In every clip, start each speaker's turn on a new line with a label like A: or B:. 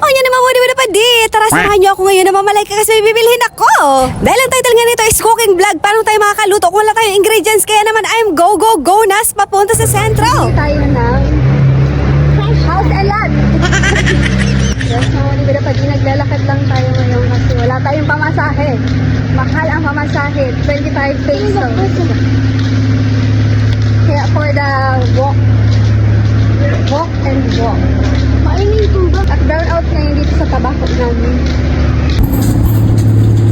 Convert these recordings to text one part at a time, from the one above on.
A: O yan naman mo na pa di. Tara, samahan niyo ako ngayon na mamalike kasi may bibilhin ako. Dahil ang title nga nito is cooking vlog. Paano tayo makakaluto kung wala tayong ingredients? Kaya naman I'm go nas papunta sa sentro.
B: Tayo ng house and lot. Yes, hindi ba dapat naglalakad lang tayo ngayon kasi wala tayong pamasahe. Mahal ang pamasahe, 25 pesos. Kaya for the walk and walk. Maingin tubig at brown out ngayon dito sa tabako namin.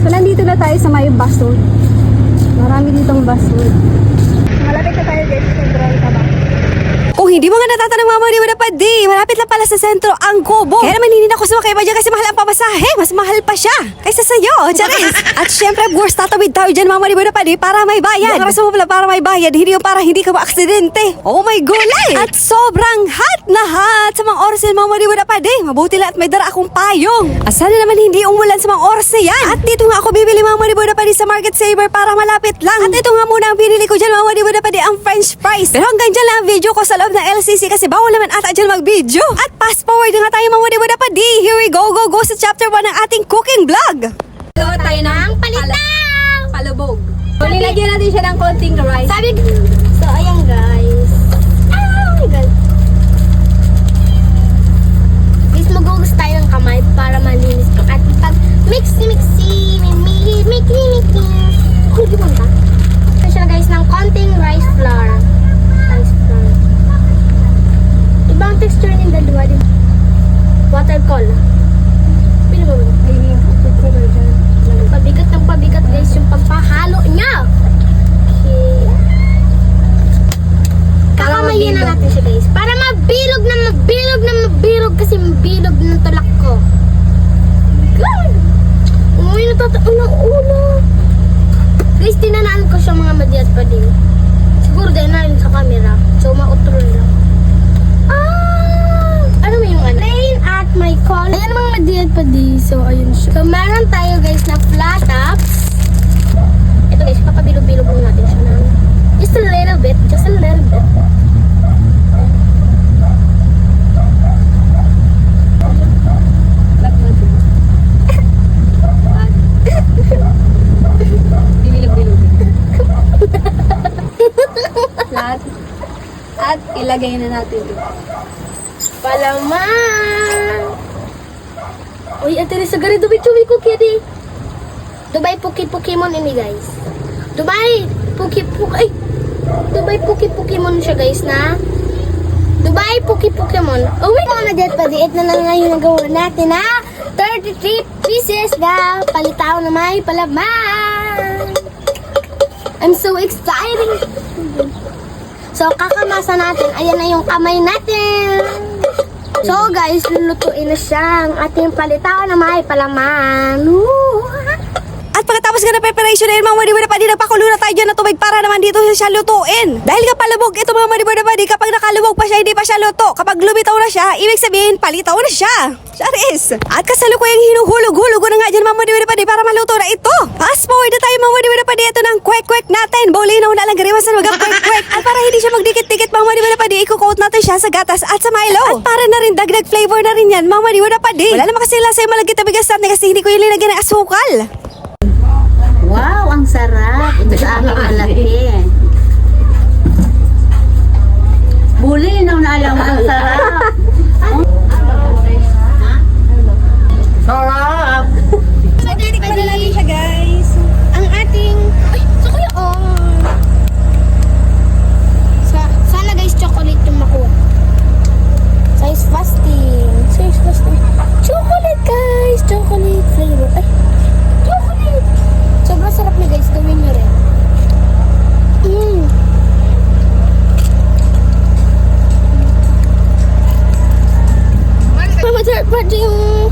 B: So nandito na tayo sa may buswood. Marami ditong buswood. Malapit na tayo guys sa Central Tabako.
A: Kung hindi mo nga natatanong mga mali na pa di, malapit lang pala sa sentro ang Kubo. Kaya naman hindi na ako sumakay pa dyan kasi mahal ang pamasahe. Mas mahal pa siya kaysa sa'yo, Charis. At syempre, of course, tatawid tayo dyan mga mali na pa di para may bayad. Yung rason mo pala para may bayad, hindi yung para hindi ka maaksidente. Oh my gulay! At sobrang hot na hot sa mga oras ng mga mali na pa di. Mabuti lang at may dara akong payong. Sana naman hindi umulan sa mga oras na yan. At dito nga ako bibili mga mali na pa di sa Market Saver para malapit lang. At ito nga muna ang binili ko dyan mga mali na pa di, ang French fries. Pero hanggang dyan lang ang video ko sa loob ng LCC kasi bawal naman ata dyan mag-video. At fast forward na nga tayo mga wada pa di. Here we go sa chapter 1 ng ating cooking vlog.
B: Gawa tayo ng palitaw!
A: Palubog. So, nilagyan natin siya ng konting rice.
B: So, ayan guys. Oh my God. Guys, magugas tayo ng kamay para malinis ang ating pag-mixy. Uy, di mo ba? So, siya guys ng konting rice flour. Ibang texture ng dalawa din. Water cola. Pili mo ba? Pabigat ng pabigat guys yung pagpahalo niya. Okay. Kakamayin na natin siya guys. Para mabilog kasi mabilog ng tulak ko. God! Uy, ulo. Guys, tinanaan ko siya mga madiyas pa din. Siguro dahil na rin sa camera. So, mautro lang. Ano mo yung ano? Rain at my call. Ayan mga madiyad pa di. So, ayun siya. So, meron tayo guys na flat tops. Ito guys, papabilog-bilog lang natin siya na. Just a little bit.
A: Flat. At ilagay na natin ito.
B: Palaman! Uy, ate Risa, gari Dubai Chewy Cookie di. Dubai Pokemon ini guys. Dubai Pokemon siya guys na. Dubai Pokemon. Oh my God, na pa di. Ito na lang ngayon ang gawin natin ha. 33 pieces na palitaw na may palaman. I'm so excited. So, kakamasa natin. Ayan na yung kamay natin. So, guys, lulutuin na siya ang ating palitaw na may palaman.
A: At pagkatapos nga na preparation na yun, mga madiba na pa di, nagpakulo na tayo dyan na tubig para naman dito siya lutuin. Dahil nga palubog, ito mga madiba na pa di, kapag nakalubog pa siya, hindi pa siya luto. Kapag lumitaw na siya, ibig sabihin, palitaw na siya. Charis! At kasalukuyang hinuhulog-hulog na nga dyan, mga madiba na pa di, para maluto na ito. Fast forward na tayo, mga madiba na pa di, ito ng kwek-kwek natin. Bawlinaw na lang gariwasan mag-kwek-kwek. At para hindi siya magdikit-dikit, mga madiba na pa di, i-coat natin siya sa gatas at sa Milo. At para na rin dagdag flavor na rin yan, mga madiba na pa di. Wala naman kasi lasa yung malagkit na bigas natin kasi hindi ko yung linagyan ng asukal.
C: Wow, ang sarap. Ito sa aking malaki. Buli, nung naalam mo, ang sarap. Sarap.
A: Pwede natin siya, guys.
B: Ang ating... Ay, sa kuya, sana guys, chocolate yung makuha. Size fasting. Chocolate, guys. Chocolate flavor. Ay, chocolate. Sobrang sarap na guys. Gawin nyo rin. Masarap pa din yung...